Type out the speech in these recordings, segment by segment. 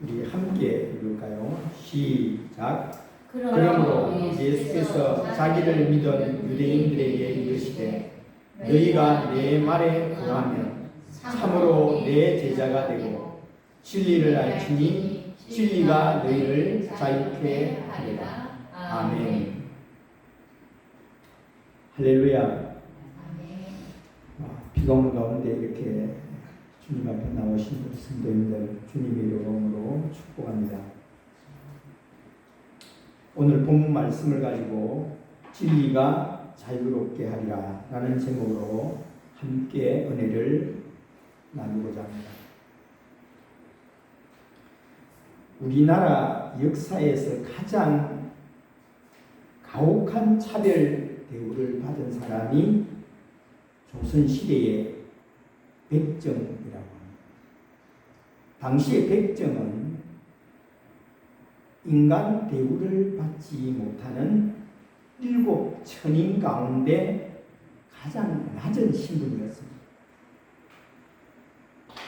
우리 함께 읽을까요? 시작. 그러므로 예수께서 자기를 믿은 유대인들에게 이르시되 너희가 내 말에 구하면 참으로 내 제자가 되고 진리를 알지니 진리가 너희를 자유케 하리라. 아멘. 할렐루야. 비가 오는 가운데 이렇게 주님 앞에 나오신 성도님들 주님의 이름으로 축복합니다. 오늘 본문 말씀을 가지고 진리가 자유롭게 하리라 라는 제목으로 함께 은혜를 나누고자 합니다. 우리나라 역사에서 가장 가혹한 차별 대우를 받은 사람이 조선시대의 백정이라고 합니다. 당시의 백정은 인간 대우를 받지 못하는 7천인 가운데 가장 낮은 신분이었습니다.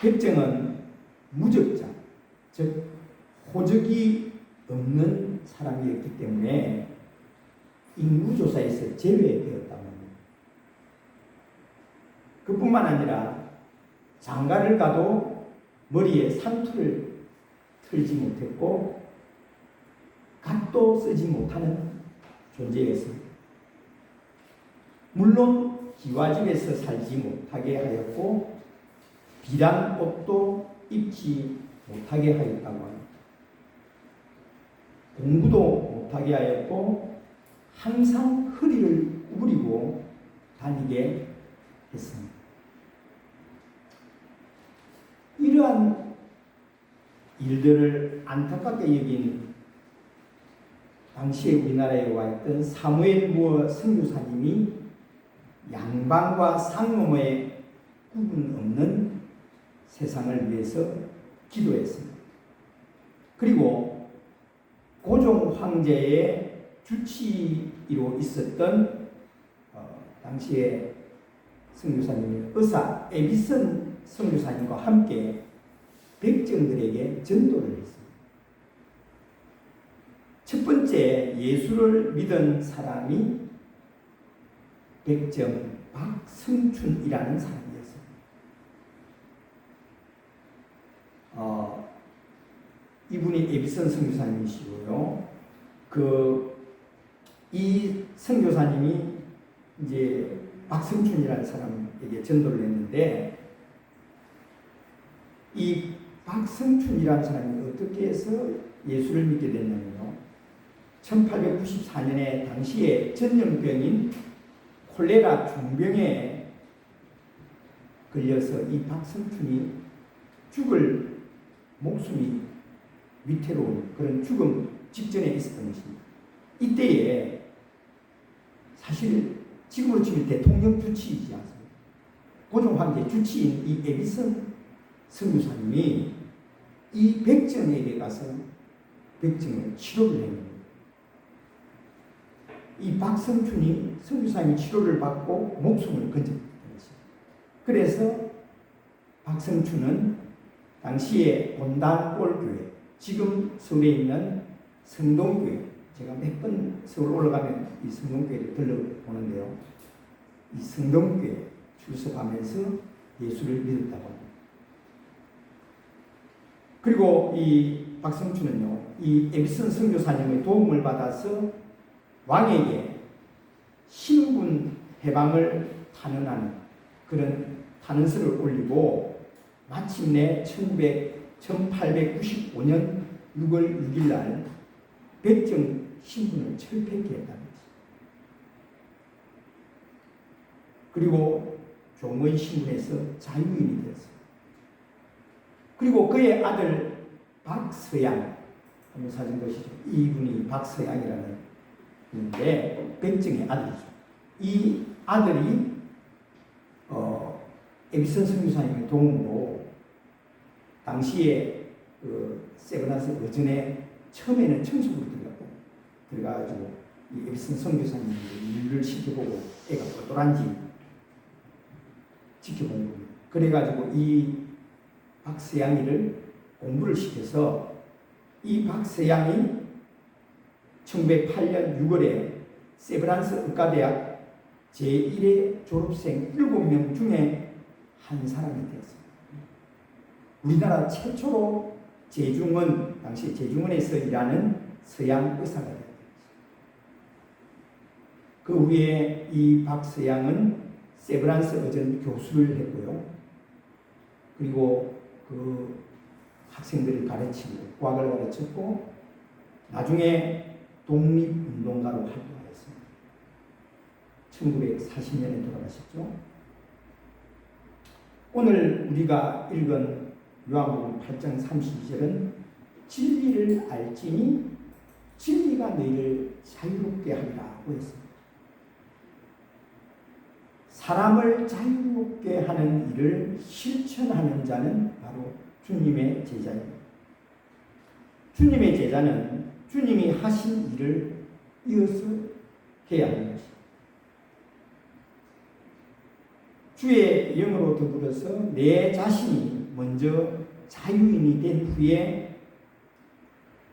백정은 무적자, 즉 호적이 없는 사람이었기 때문에 인구조사에서 제외되었다고 합니다. 그뿐만 아니라 장가를 가도 머리에 상투를 틀지 못했고 갓도 쓰지 못하는 존재였습니다. 물론 기와집에서 살지 못하게 하였고 비단 옷도 입지 못하게 하였다고 합니다. 공부도 못하게 하였고 항상 허리를 구부리고 다니게 했습니다. 이러한 일들을 안타깝게 여긴 당시에 우리나라에 와 있던 사무엘 무어 선교사님이 양반과 상놈의 구분 없는 세상을 위해서 기도했습니다. 그리고 고종 황제의 주치의로 있었던 당시에 선교사님이 의사 에비슨 선교사님과 함께 백정들에게 전도를 했습니다. 첫 번째 예수를 믿은 사람이 백정 박성춘이라는 사람이었습니다. 이분이 에비슨 선교사님이시고요. 이 선교사님이 이제 박성춘이라는 사람에게 전도를 했는데 이 박성춘이라는 사람이 어떻게 해서 예수를 믿게 됐냐면요. 1894년에 당시에 전염병인 콜레라 중병에 걸려서 이 박성춘이 죽을 목숨이 위태로운 그런 죽음 직전에 있었던 것입니다. 이때에 사실 지금으로 치면 대통령 주치이지 않습니까? 고종 황제 주치인 이 에비슨 선교사님이 이 백정에게 가서 백정의 치료를 했습니다. 이 박성춘이 선교사님이 치료를 받고 목숨을 건졌던 것입니다. 그래서 박성춘은 당시에 본당골교회, 지금 서울에 있는 성동교회, 제가 몇 번 서울 올라가면 이 성동교회를 들러보는데요. 이 성동교회 출석하면서 예수를 믿었다고 합니다. 그리고 이 박성춘은요, 이 에비슨 선교사님의 도움을 받아서 왕에게 신군 해방을 탄원하는 그런 탄원서를 올리고 마침내 1895년 6월 6일 날 백정 신분을 철폐케 했다는 것입니다. 그리고 종의 신분에서 자유인이 되었습니다. 그리고 그의 아들 박서양, 한번 사진 보시죠. 이분이 박서양이라는 분인데 백정의 아들이죠. 이 아들이 에비슨 선교사님의 도움으로 당시에 세브란스 의전에 처음에는 청소부로 들어가가지고 이 에비슨 선교사님이 일을 시켜보고 애가 똘똘한지 지켜본 겁니다. 그래가지고 이 박서양이를 공부를 시켜서 이 박서양이 1908년 6월에 세브란스 의과대학 제1회 졸업생 7명 중에 한 사람이 되었습니다. 우리나라 최초로 제중원, 당시 제중원에서 일하는 서양 의사가 되었습니다. 그 후에 이 박서양은 세브란스 의전 교수를 했고요. 그리고 그 학생들을 가르치고 과학을 가르쳤고 나중에 독립운동가로 활동하였습니다. 1940년에 돌아가셨죠. 오늘 우리가 읽은 요한복음 8장 32절은 진리를 알지니 진리가 너희를 자유롭게 하리라고 했습니다. 사람을 자유롭게 하는 일을 실천하는 자는 바로 주님의 제자입니다. 주님의 제자는 주님이 하신 일을 이어서 해야 하는 것입니다. 주의 영으로 더불어서 내 자신이 먼저 자유인이 된 후에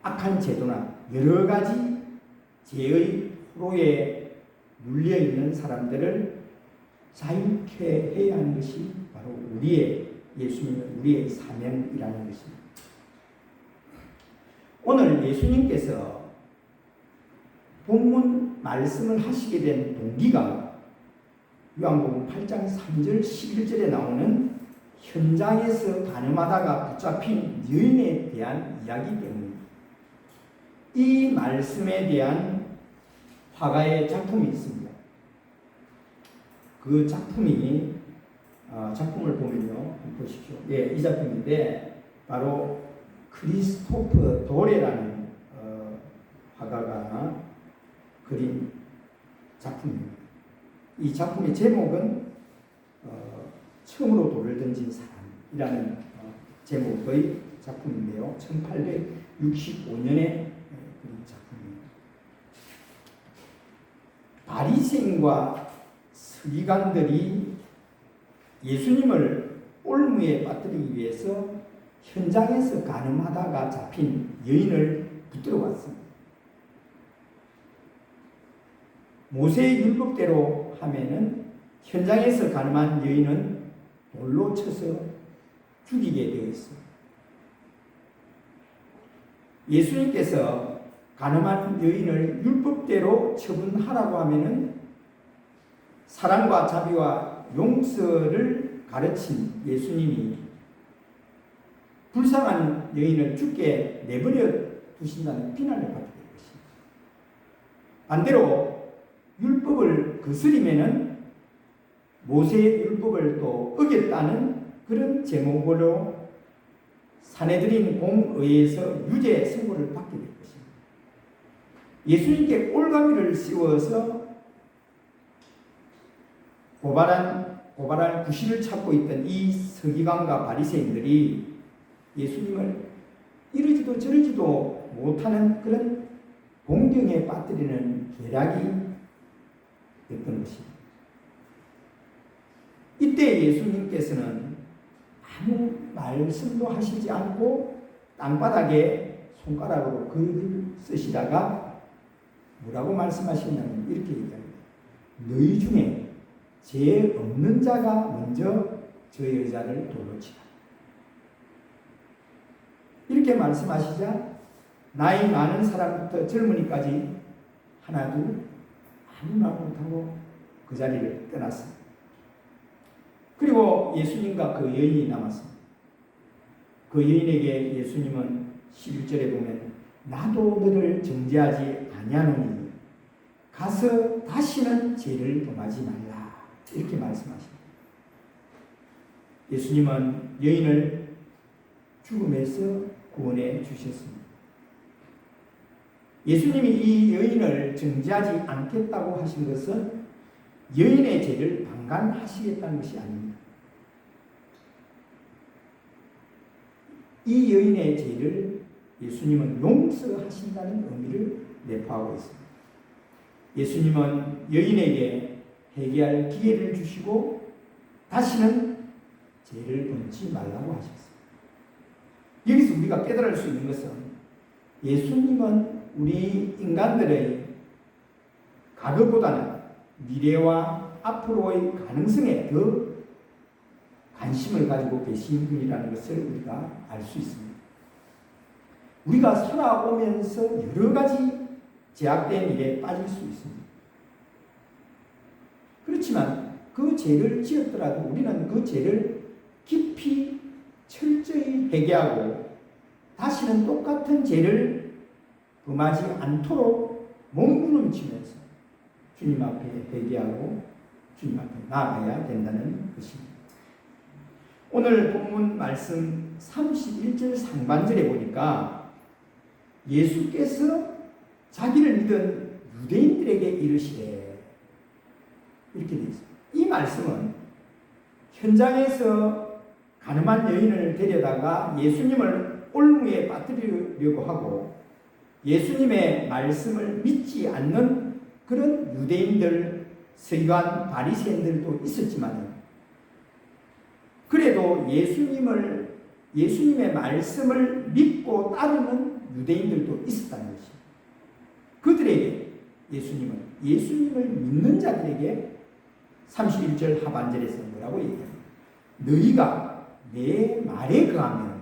악한 제도나 여러 가지 죄의 포로에 눌려있는 사람들을 자유케 해야 하는 것이 바로 예수님의 우리의 사명이라는 것입니다. 오늘 예수님께서 본문 말씀을 하시게 된 동기가 요한복음 8장 3절 11절에 나오는 현장에서 가늠하다가 붙잡힌 여인에 대한 이야기 때문입니다. 이 말씀에 대한 화가의 작품이 있습니다. 그 작품이 작품을 보면요, 보십시오. 이 작품인데 바로 크리스토프 도레라는 화가가 그린 작품입니다. 이 작품의 제목은 처음으로 돌을 던진 사람이라는 제목의 작품인데요. 1865년에 그린 작품입니다. 바리새인과 서기관들이 예수님을 올무에 빠뜨리기 위해서 현장에서 가늠하다가 잡힌 여인을 붙들어 왔습니다. 모세의 율법대로 하면은 현장에서 가늠한 여인은 돌로 쳐서 죽이게 되어 있습니다. 예수님께서 가늠한 여인을 율법대로 처분하라고 하면은 사랑과 자비와 용서를 가르친 예수님이 불쌍한 여인을 죽게 내버려 두신다는 비난을 받게 될 것입니다. 반대로 율법을 거스리면은 모세의 율법을 또 어겼다는 그런 제목으로 사내들인 공의에서 유죄 선고를 받게 될 것입니다. 예수님께 올가미를 씌워서 고발할 구실을 찾고 있던 이 서기관과 바리새인들이 예수님을 이러지도 저러지도 못하는 그런 공경에 빠뜨리는 계략이 됐던 것입니다. 이때 예수님께서는 아무 말씀도 하시지 않고 땅바닥에 손가락으로 글을 쓰시다가 뭐라고 말씀하시냐면 이렇게 얘기합니다. 너희 중에 죄 없는 자가 먼저 저 여자를 돌로 치라. 이렇게 말씀하시자 나이 많은 사람부터 젊은이까지 하나 둘 아무 말 못하고 그 자리를 떠났습니다. 그리고 예수님과 그 여인이 남았습니다. 그 여인에게 예수님은 11절에 보면 나도 너를 정죄하지 아니하노니 가서 다시는 죄를 범하지 말라 이렇게 말씀하십니다. 예수님은 여인을 죽음에서 구원해 주셨습니다. 예수님이 이 여인을 정죄하지 않겠다고 하신 것은 여인의 죄를 방관하시겠다는 것이 아닙니다. 이 여인의 죄를 예수님은 용서하신다는 의미를 내포하고 있습니다. 예수님은 여인에게 회개할 기회를 주시고 다시는 죄를 범치 말라고 하셨습니다. 여기서 우리가 깨달을 수 있는 것은 예수님은 우리 인간들의 과거보다는 미래와 앞으로의 가능성에 더 관심을 가지고 계신 분이라는 것을 우리가 알 수 있습니다. 우리가 살아오면서 여러 가지 제약된 일에 빠질 수 있습니다. 그렇지만 그 죄를 지었더라도 우리는 그 죄를 깊이 철저히 회개하고 다시는 똑같은 죄를 범하지 않도록 몸부림치면서 주님 앞에 회개하고 주님 앞에 나아가야 된다는 것입니다. 오늘 본문 말씀 31절 상반절에 보니까 예수께서 자기를 믿은 유대인들에게 이르시되 이렇게 되어 있습니다. 이 말씀은 현장에서 가늠한 여인을 데려다가 예수님을 올무에 빠뜨리려고 하고 예수님의 말씀을 믿지 않는 그런 유대인들, 서기관, 바리새인들도 있었지만 그래도 예수님의 말씀을 믿고 따르는 유대인들도 있었다는 것입니다. 그들에게 예수님을 믿는 자들에게 31절 하반절에서 뭐라고 얘기합니다. 너희가 내 말에 거하면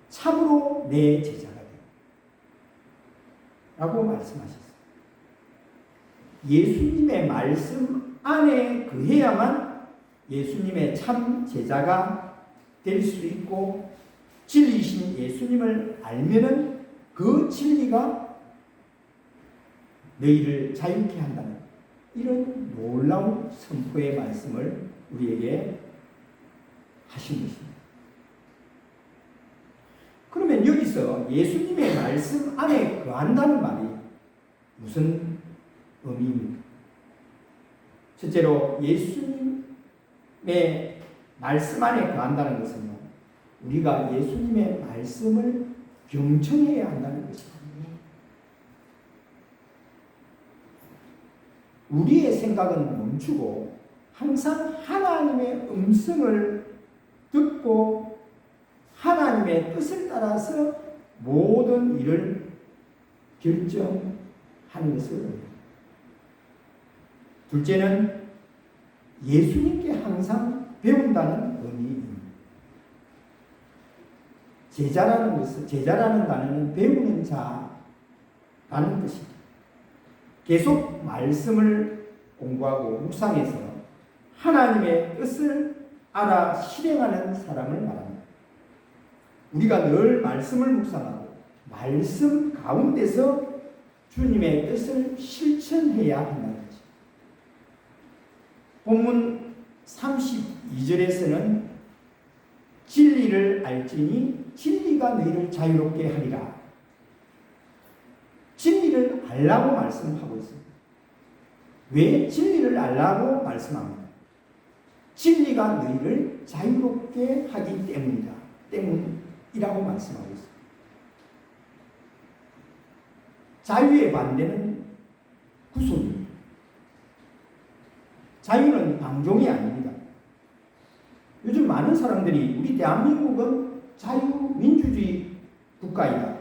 참으로 내 제자가 되라 라고 말씀하셨습니다. 예수님의 말씀 안에 거해야만 예수님의 참 제자가 될 수 있고 진리이신 예수님을 알면은 그 진리가 너희를 자유케 한다는 이런 놀라운 선포의 말씀을 우리에게 하신 것입니다. 그러면 여기서 예수님의 말씀 안에 거한다는 말이 무슨 의미입니까? 첫째로 예수님의 말씀 안에 거한다는 것은요, 우리가 예수님의 말씀을 경청해야 한다는 것입니다. 우리의 생각은 멈추고 항상 하나님의 음성을 듣고 하나님의 뜻을 따라서 모든 일을 결정하는 것을 의미합니다. 둘째는 예수님께 항상 배운다는 의미입니다. 제자라는 단어는 배우는 자라는 뜻입니다. 계속 말씀을 공부하고 묵상해서 하나님의 뜻을 알아 실행하는 사람을 말합니다. 우리가 늘 말씀을 묵상하고 말씀 가운데서 주님의 뜻을 실천해야 한다는 거죠. 본문 32절에서는 진리를 알지니 진리가 너희를 자유롭게 하리라. 진리를 알라고 말씀하고 있습니다. 왜 진리를 알라고 말씀합니다? 진리가 너희를 자유롭게 하기 때문이라고 말씀하고 있습니다. 자유의 반대는 구속입니다. 자유는 방종이 아닙니다. 요즘 많은 사람들이 우리 대한민국은 자유민주주의 국가이다.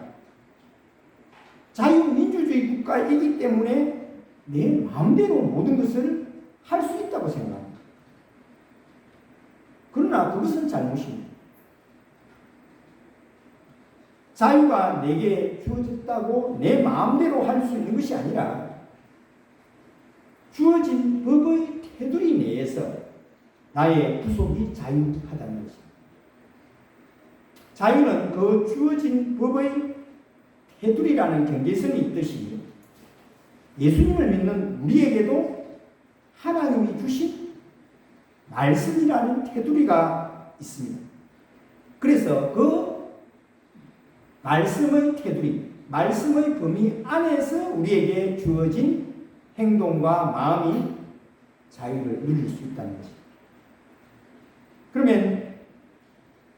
자유민주주의 국가이기 때문에 내 마음대로 모든 것을 할 수 있다고 생각합니다. 그러나 그것은 잘못입니다. 자유가 내게 주어졌다고 내 마음대로 할 수 있는 것이 아니라 주어진 법의 테두리 내에서 나의 구속이 자유하다는 것입니다. 자유는 그 주어진 법의 테두리라는 경계선이 있듯이 예수님을 믿는 우리에게도 하나님이 주신 말씀이라는 테두리가 있습니다. 그래서 그 말씀의 테두리, 말씀의 범위 안에서 우리에게 주어진 행동과 마음이 자유를 누릴 수 있다는 것입니다. 그러면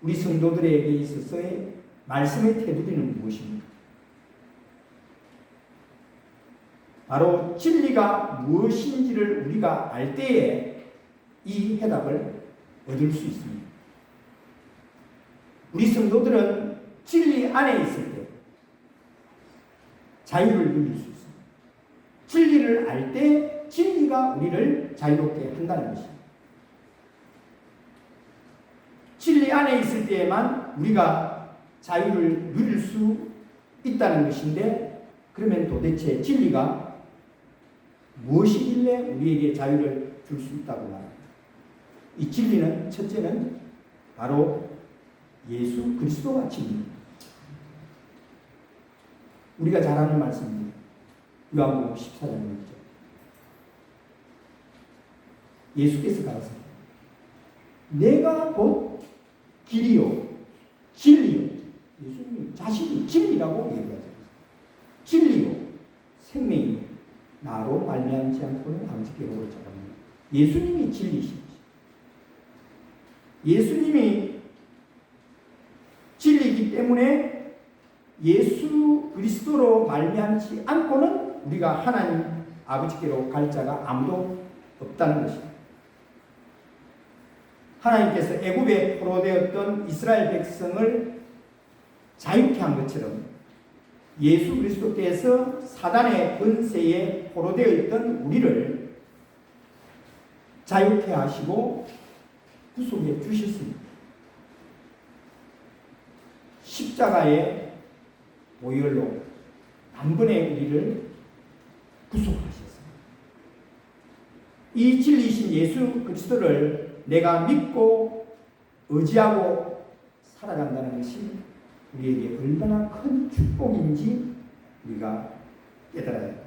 우리 성도들에게 있어서의 말씀의 테두리는 무엇입니까? 바로 진리가 무엇인지를 우리가 알 때에 이 해답을 얻을 수 있습니다. 우리 성도들은 진리 안에 있을 때 자유를 누릴 수 있습니다. 진리를 알 때 진리가 우리를 자유롭게 한다는 것입니다. 진리 안에 있을 때에만 우리가 자유를 누릴 수 있다는 것인데, 그러면 도대체 진리가 무엇이길래 우리에게 자유를 줄 수 있다고 말합니다. 이 진리는 첫째는 바로 예수 그리스도가 진리입니다. 우리가 잘 아는 말씀입니다. 요한복음 14장입니다. 예수께서 가라사대 내가 곧 길이요 진리요, 예수님이 자신이 진리라고 얘기하죠. 진리요 생명이요 나로 말미암지 않고는 아버지께 오를 자가 없느니라. 예수님이 진리십니다. 예수님이 진리이기 때문에 예수 그리스도로 말미암지 않고는 우리가 하나님 아버지께로 갈 자가 아무도 없다는 것입니다. 하나님께서 애굽에 포로되었던 이스라엘 백성을 자유케 한 것처럼 예수 그리스도께서 사단의 권세에 포로되어 있던 우리를 자유케 하시고 구속해 주셨습니다. 십자가의 보혈로 단번에 우리를 구속하셨습니다. 이 진리이신 예수 그리스도를 내가 믿고 의지하고 살아간다는 것이 우리에게 얼마나 큰 축복인지 우리가 깨달아야 합니다.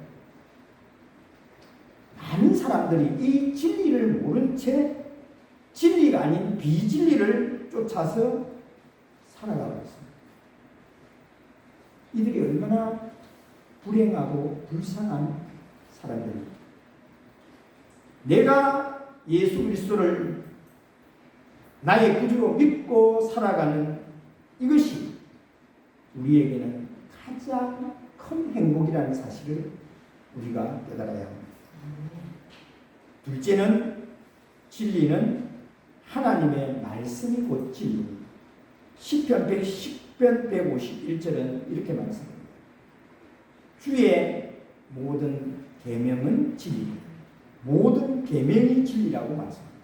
많은 사람들이 이 진리를 모른 채 진리가 아닌 비진리를 쫓아서 살아가고 있습니다. 이들이 얼마나 불행하고 불쌍한 사람들입니다. 내가 예수 그리스도를 나의 구주로 믿고 살아가는 이것이 우리에게는 가장 큰 행복이라는 사실을 우리가 깨달아야 합니다. 둘째는 진리는 하나님의 말씀이 곧 진리입니다. 시편 151절은 이렇게 말씀합니다. 주의 모든 계명은 진리입니다. 모든 계명이 진리라고 말씀합니다.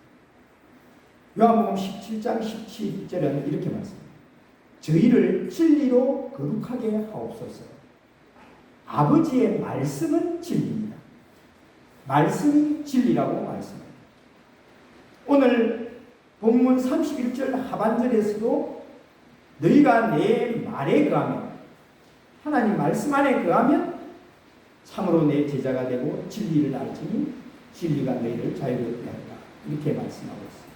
요한복음 17장 17절은 이렇게 말씀합니다. 저희를 진리로 거룩하게 하옵소서. 아버지의 말씀은 진리입니다. 말씀이 진리라고 말씀합니다. 오늘 본문 31절 하반절에서도 너희가 내 말에 거하면, 하나님 말씀 안에 거하면 참으로 내 제자가 되고 진리를 알지니 진리가 너희를 자유롭게 한다. 이렇게 말씀하고 있습니다.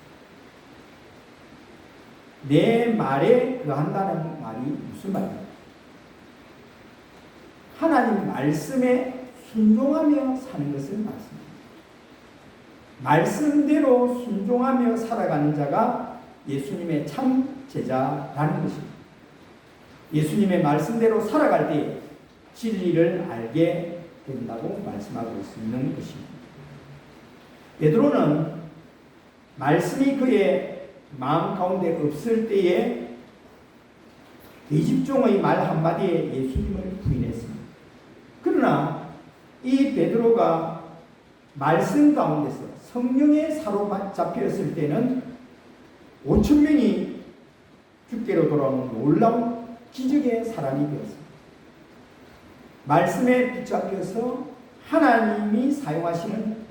내 말에 거한다는 말이 무슨 말입니까? 하나님 말씀에 순종하며 사는 것을 말씀합니다. 말씀대로 순종하며 살아가는 자가 예수님의 참 제자라는 것입니다. 예수님의 말씀대로 살아갈 때 진리를 알게 된다고 말씀하고 있는 것입니다. 베드로는 말씀이 그의 마음 가운데 없을 때에 계집종의 말 한마디에 예수님을 부인했습니다. 그러나 이 베드로가 말씀 가운데서 성령에 사로잡혔을 때는 5,000명이 주께로 돌아오는 놀라운 기적의 사람이 되었습니다. 말씀에 붙잡혀서 하나님이 사용하시는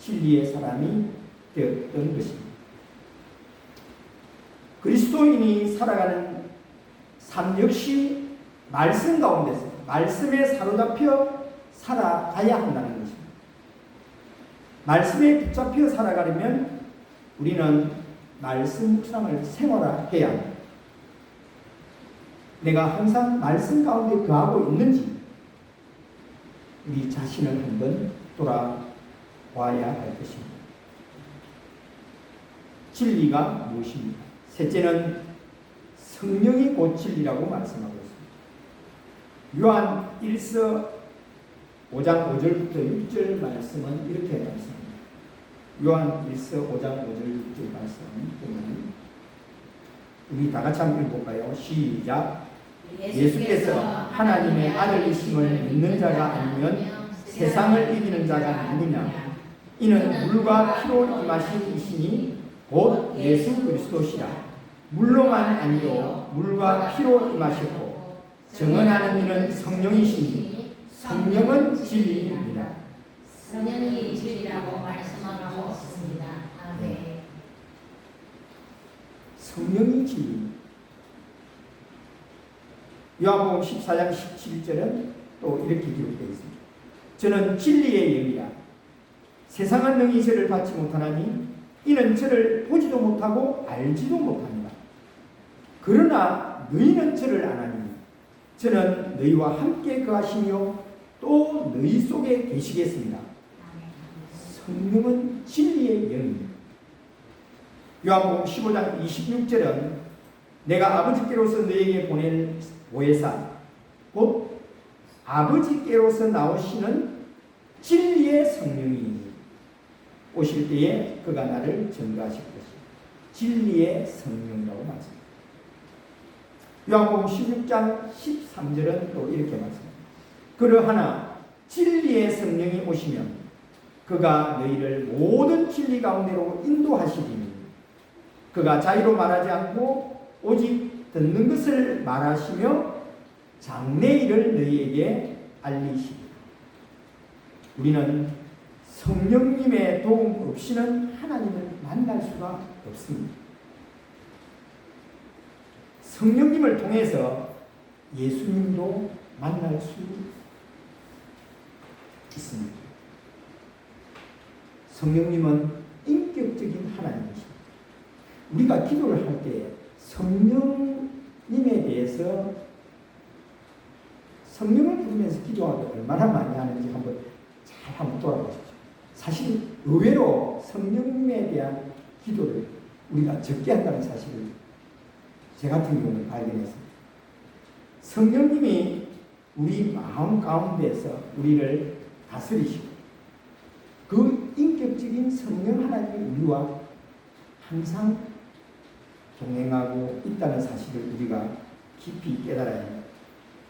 진리의 사람이 되었던 것입니다. 그리스도인이 살아가는 삶 역시 말씀 가운데서 말씀에 사로잡혀 살아가야 한다는 것입니다. 말씀에 붙잡혀 살아가려면 우리는 말씀 묵상을 생활화해야 합니다. 내가 항상 말씀 가운데 거하고 있는지 우리 자신을 한번 돌아봐야 할 것입니다. 진리가 무엇입니까? 셋째는 성령이 곧 진리라고 말씀하고 있습니다. 요한 1서 5장 5절부터 6절 말씀은 이렇게 말씀합니다. 요한 1서 5장 5절 6절 말씀 보면 우리 다 같이 한번 읽어볼까요? 시작. 예수께서 하나님의 아들이심을 믿는 자가 아니면 세상을 이기는 자가 누구냐? 이는 물과 피로 임하신 이시니 곧 예수 그리스도시라. 물로만 아니요 물과 피로 임하셨고 증언하는 이는 성령이시니 성령은 진리입니다. 성령이 진리라고 말씀하고 있습니다. 아멘. 성령이 진리. 요한복음 14장 17절은 또 이렇게 기록되어 있습니다. 저는 진리의 영이라. 세상은 능히 저를 받지 못하나니 이는 저를 보지도 못하고 알지도 못합니다. 그러나 너희는 저를 아나니 저는 너희와 함께 거하시며 또 너희 속에 계시겠습니다. 성령은 진리의 영입니다. 요한복음 15장 26절은 내가 아버지께로서 너희에게 보낸 보혜사 곧 아버지께로서 나오시는 진리의 성령이 오실 때에 그가 나를 증거하실 것이다. 진리의 성령이라고 말씀합니다. 요한복음 16장 13절은 또 이렇게 말씀합니다. 그러하나 진리의 성령이 오시면 그가 너희를 모든 진리 가운데로 인도하시리니 그가 자의로 말하지 않고 오직 듣는 것을 말하시며 장래일을 너희에게 알리시리라. 우리는 성령님의 도움 없이는 하나님을 만날 수가 없습니다. 성령님을 통해서 예수님도 만날 수 있습니다. 성령님은 인격적인 하나님이십니다. 우리가 기도를 할 때 성령님에 대해서 성령을 부르면서 기도하고 얼마나 많이 하는지 한번 돌아보십시오. 사실 의외로 성령님에 대한 기도를 우리가 적게 한다는 사실을 제 같은 경우는 발견했습니다. 성령님이 우리 마음 가운데서 우리를 다스리시고 그 인격적인 성령 하나님이 우리와 항상 동행하고 있다는 사실을 우리가 깊이 깨달아야 합니다.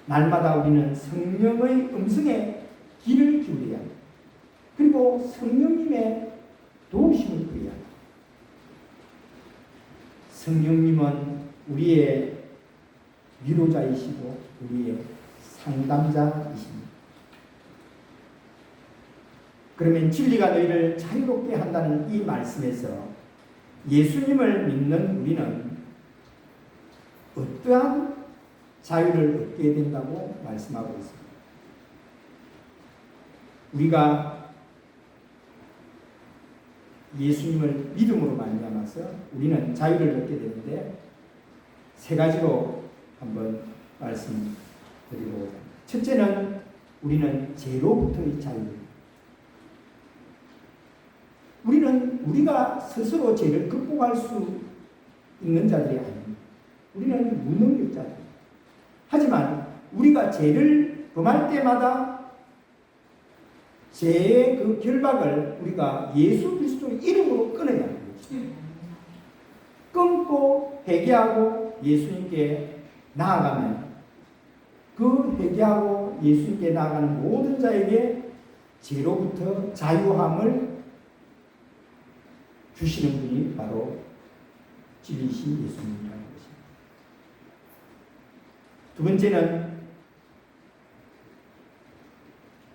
날마다 우리는 성령의 음성에 귀를 기울여야 합니다. 그리고 성령님의 도우심을 구해야 합니다. 성령님은 우리의 위로자이시고 우리의 상담자이십니다. 그러면 진리가 너희를 자유롭게 한다는 이 말씀에서 예수님을 믿는 우리는 어떠한 자유를 얻게 된다고 말씀하고 있습니다. 우리가 예수님을 믿음으로 말미암아서 우리는 자유를 얻게 되는데 세 가지로 한번 말씀드리려고 합니다. 첫째는 우리는 죄로부터의 자유입니다. 우리가 스스로 죄를 극복할 수 있는 자들이 아닙니다. 우리는 무능력자입니다. 하지만 우리가 죄를 범할 때마다 죄의 그 결박을 우리가 예수 그리스도의 이름으로 끊어야 합니다. 끊고 회개하고 예수님께 나아가면 그 회개하고 예수님께 나아가는 모든 자에게 죄로부터 자유함을 주시는 분이 바로 진리신 예수님이라는 것입니다. 두 번째는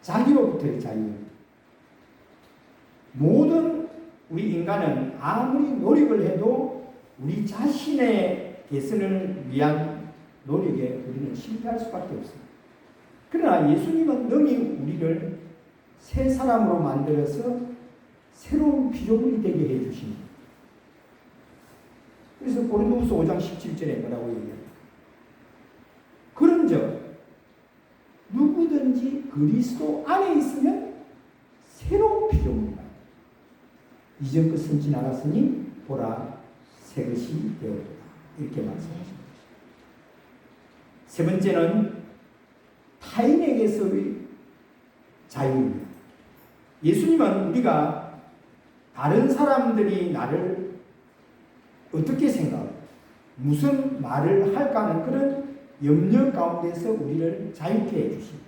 자기로부터의 자유입니다. 모든 우리 인간은 아무리 노력을 해도 우리 자신의 개선을 위한 노력에 우리는 실패할 수밖에 없습니다. 그러나 예수님은 능히 우리를 새 사람으로 만들어서 새로운 피조물이 되게 해주십니다. 그래서 고린도후서 5장 17절에 뭐라고 얘기합니까? 그런즉 누구든지 그리스도 안에 있으면 새로운 피조물이다. 이전 것은 지나갔으니 보라 새 것이 되었다. 이렇게 말씀하십니다. 세 번째는 타인에게서의 자유입니다. 예수님은 우리가 다른 사람들이 나를 어떻게 생각하고 무슨 말을 할까 하는 그런 염려 가운데서 우리를 자유케 해주십니다.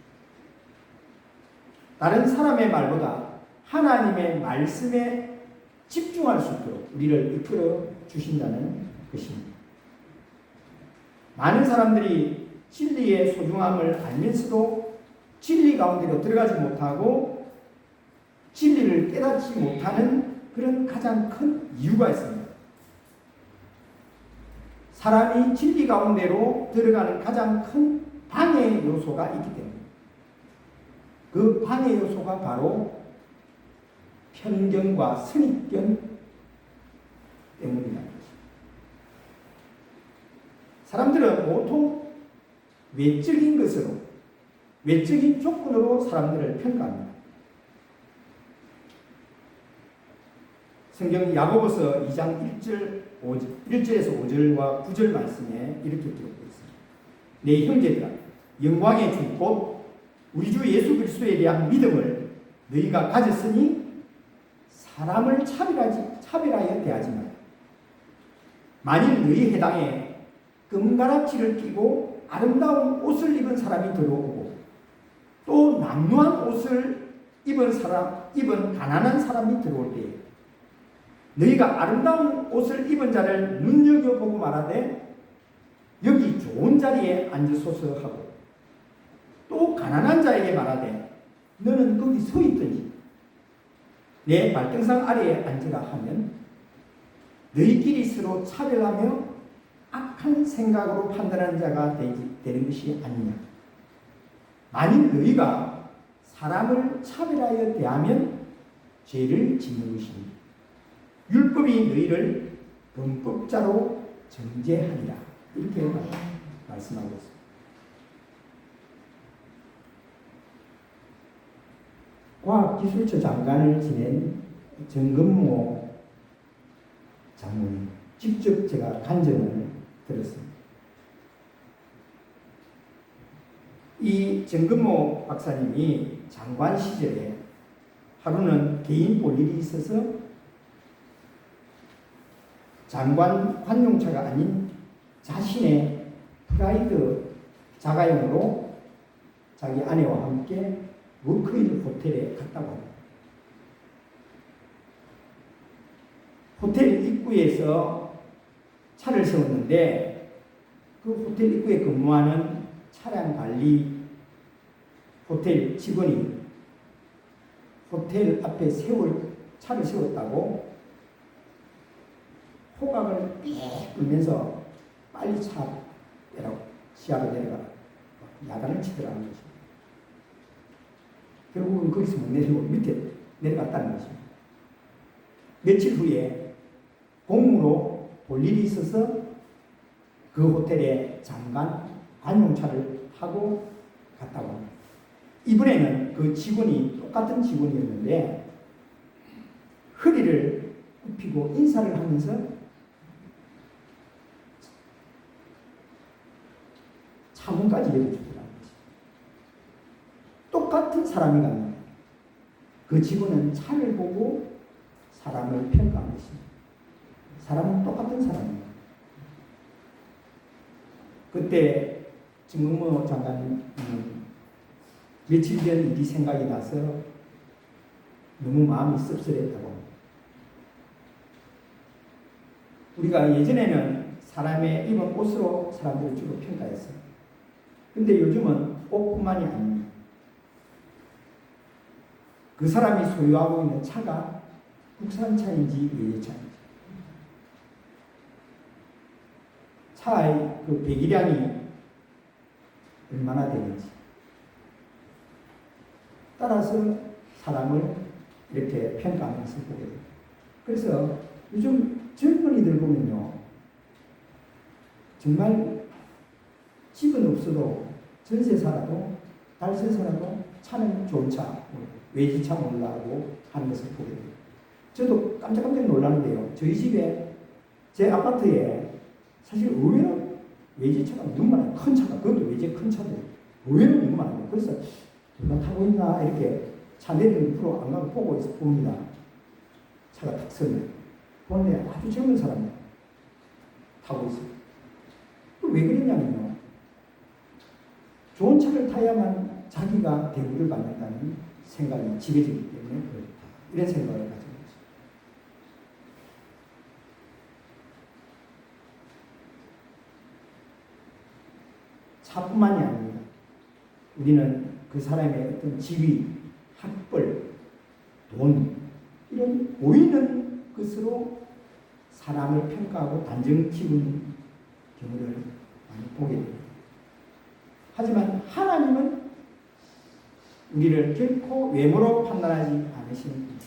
다른 사람의 말보다 하나님의 말씀에 집중할 수 있도록 우리를 이끌어 주신다는 것입니다. 많은 사람들이 진리의 소중함을 알면서도 진리 가운데로 들어가지 못하고 진리를 깨닫지 못하는 그런 가장 큰 이유가 있습니다. 사람이 진리 가운데로 들어가는 가장 큰 방해 요소가 있기 때문입니다. 그 방해 요소가 바로 편견과 선입견 때문이다. 사람들은 보통 외적인 것으로, 외적인 조건으로 사람들을 평가합니다. 성경 야고보서 2장 1절에서 5절과 9절 말씀에 이렇게 기록되어 있습니다. 내 형제들아, 영광의 주 곧 우리 주 예수 그리스도에 대한 믿음을 너희가 가졌으니 사람을 차별하여 대하지 마라. 만일 너희 해당에 금가락지를 끼고 아름다운 옷을 입은 사람이 들어오고 또 남루한 옷을 입은 가난한 사람이 들어올 때에 너희가 아름다운 옷을 입은 자를 눈여겨보고 말하되 여기 좋은 자리에 앉으소서 하고 또 가난한 자에게 말하되 너는 거기 서 있든지 내 발등상 아래에 앉으라 하면 너희끼리 서로 차별하며 악한 생각으로 판단하는 자가 되는 것이 아니냐. 만일 너희가 사람을 차별하여 대하면 죄를 짓는 것입니다. 율법이 너희를 범법자로 정죄하리라. 이렇게 말씀하고 있습니다. 과학기술처 장관을 지낸 정근모 장모님 직접 제가 간증을 들었습니다. 이 정근모 박사님이 장관 시절에 하루는 개인 볼 일이 있어서 장관 관용차가 아닌 자신의 프라이드 자가용으로 자기 아내와 함께 워크힐 호텔에 갔다고 합니다. 호텔 입구에서 차를 세웠는데 그 호텔 입구에 근무하는 차량 관리 호텔 직원이 호텔 앞에 차를 세웠다고 호각을 삑 불면서 빨리 차 빼라고 시야로 내려가라 야단을 치더라는 것입니다. 결국은 거기서 못 내리고 밑에 내려갔다는 것입니다. 며칠 후에 공무로 볼 일이 있어서 그 호텔에 잠깐 관용차를 타고 갔다고 합니다. 이번에는 그 직원이 똑같은 직원이었는데 허리를 굽히고 인사를 하면서 차문까지 열어주더라는 것입니다. 똑같은 사람이 갑니다. 그 직원은 차를 보고 사람을 평가한 것입니다. 사람은 똑같은 사람입니다. 그때 정근모 장관은 며칠 전 일이 생각이 나서 너무 마음이 씁쓸했다고 합니다. 우리가 예전에는 사람의 입은 옷으로 사람들을 주로 평가했어요. 근데 요즘은 옷뿐만이 아닙니다. 그 사람이 소유하고 있는 차가 국산차인지 외제차인지 차의 그 배기량이 얼마나 되는지 따라서 사람을 이렇게 평가하면서 보게 됩니다. 그래서 요즘 젊은이들 보면요 정말 집은 없어도 전세 살아도 달세 살아도 차는 좋은 차 외제차 몰라고 하는 것을 보게 됩니다. 저도 깜짝깜짝 놀라는데요. 저희 집에 제 아파트에 사실 의외로 외제차가 너무 많아요. 큰 차가 그것도 외제 큰 차들 의외로 너무 많아요. 그래서 누가 타고 있나 이렇게 차 내리는 프로 안 가고 보고 있어 봅니다. 차가 탁 서면 보는데 아주 젊은 사람이 타고 있어요. 또 왜 그랬냐면요. 좋은 차를 타야만 자기가 대우를 받는다는 생각이 지배지기 때문에 그렇다. 이런 생각을 가지고 있습니다. 차뿐만이 아닙니다. 우리는 그 사람의 어떤 지위, 학벌, 돈 이런 보이는 것으로 사람을 평가하고 단정 지은 경우를 많이 보게 됩니다. 하지만 하나님은 우리를 결코 외모로 판단하지 않으시는 분입니다.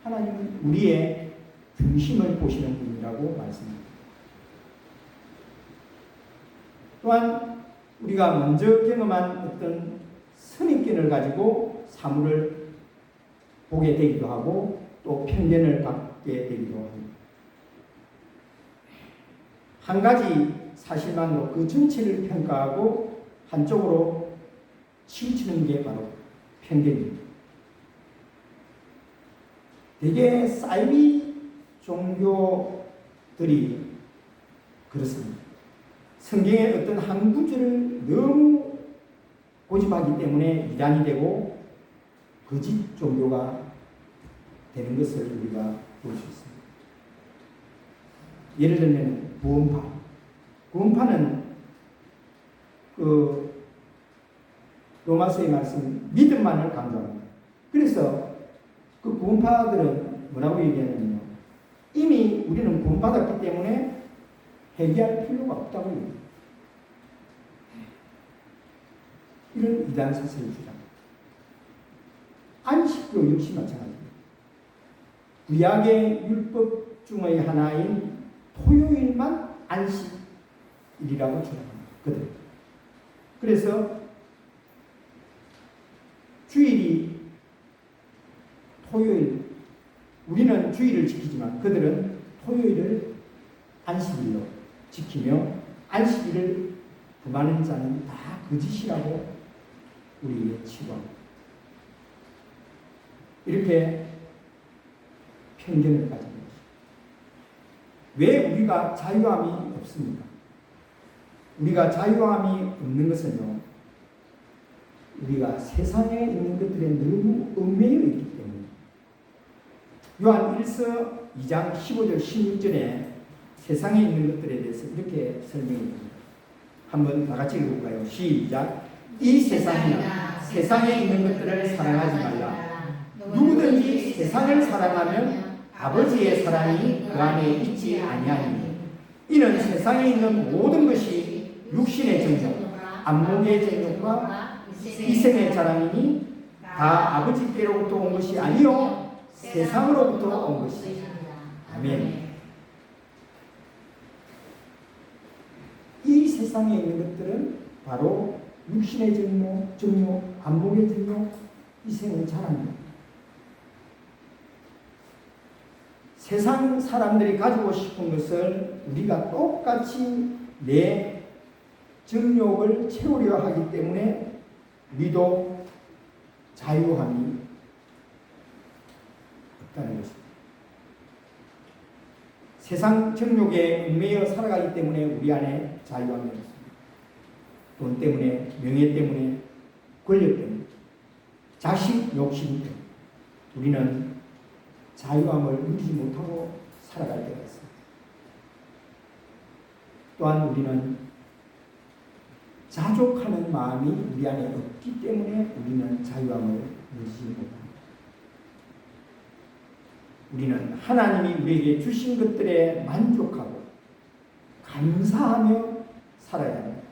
하나님은 우리의 중심을 보시는 분이라고 말씀합니다. 또한 우리가 먼저 경험한 어떤 선입견을 가지고 사물을 보게 되기도 하고 또 편견을 갖게 되기도 합니다. 한 가지 사실만으로 그 전체를 평가하고 한쪽으로 치우치는 게 바로 편견입니다. 대개 사이비 종교들이 그렇습니다. 성경의 어떤 한 구절을 너무 고집하기 때문에 이단이 되고 거짓 종교가 되는 것을 우리가 볼 수 있습니다. 예를 들면 구원파. 구원파는 그 로마서의 말씀 믿음만을 강조합니다. 그래서 그 구원파들은 뭐라고 얘기하냐면요. 이미 우리는 구원받았기 때문에 회개할 필요가 없다고 얘기해요. 이런 이단 사설을 주장합니다. 안식도 역시 마찬가지입니다. 구약의 율법 중의 하나인 토요일만 안식일이라고 주장합니다. 그들. 그래서 주일이 토요일, 우리는 주일을 지키지만 그들은 토요일을 안식일로 지키며 안식일을 금하는 자는 다 거짓이라고 우리에게 치부합니다. 이렇게 편견을 가진 것입니다. 왜 우리가 자유함이 없습니까? 우리가 자유함이 없는 것은요, 우리가 세상에 있는 것들에 너무 얽매여 있기 때문에. 요한 1서 2장 15절 16절에 세상에 있는 것들에 대해서 이렇게 설명합니다. 한번 다 같이 읽어볼까요? 시작. 이 세상이나 세상에 있는 것들을 사랑하지 말라. 누구든지 세상을 사랑하면 아버지의 사랑이 그 안에 있지 아니하니 이는 세상에 있는 모든 것이 육신의 정욕, 안목의 정욕과 이생의 자랑이니 다 아버지께로부터 온 것이 아니요 세상으로부터 온 것이다. 아멘. 이 세상에 있는 것들은 바로 육신의 정욕, 안목의 정욕, 이생의 자랑입니다. 세상 사람들이 가지고 싶은 것을 우리가 똑같이 내 정욕을 채우려 하기 때문에 우리도 자유함이 없다는 것입니다. 세상 정욕에 얽매여 살아가기 때문에 우리 안에 자유함이 없습니다. 돈 때문에, 명예 때문에, 권력 때문에, 자식 욕심 때문에 우리는 자유함을 누리지 못하고 살아갈 때가 있습니다. 또한 우리는 자족하는 마음이 우리 안에 없기 때문에 우리는 자유함을 누리지 못합니다. 우리는 하나님이 우리에게 주신 것들에 만족하고 감사하며 살아야 합니다.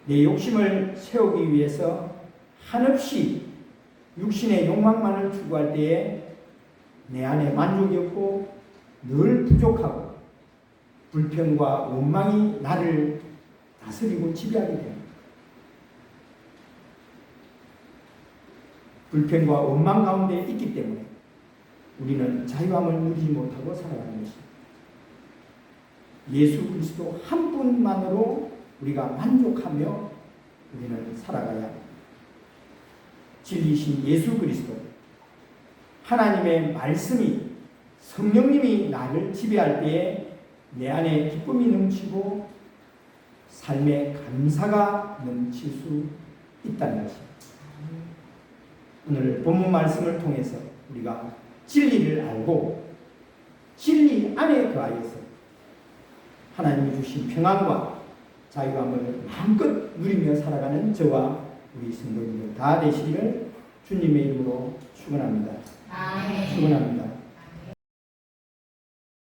내 욕심을 채우기 위해서 한없이 육신의 욕망만을 추구할 때에 내 안에 만족이 없고 늘 부족하고 불평과 원망이 나를 다스리고 지배하게 됩니다. 불평과 원망 가운데 있기 때문에 우리는 자유함을 누리지 못하고 살아가는 것입니다. 예수 그리스도 한 분만으로 우리가 만족하며 우리는 살아가야 합니다. 진리신 예수 그리스도, 하나님의 말씀이, 성령님이 나를 지배할 때에 내 안에 기쁨이 넘치고 삶의 감사가 넘칠 수 있다는 것입니다. 오늘 본문 말씀을 통해서 우리가 진리를 알고 진리 안에 거하여서 하나님이 주신 평안과 자유함을 마음껏 누리며 살아가는 저와 우리 성도님들 다 되시기를 주님의 이름으로 축원합니다. 아멘. 축원합니다.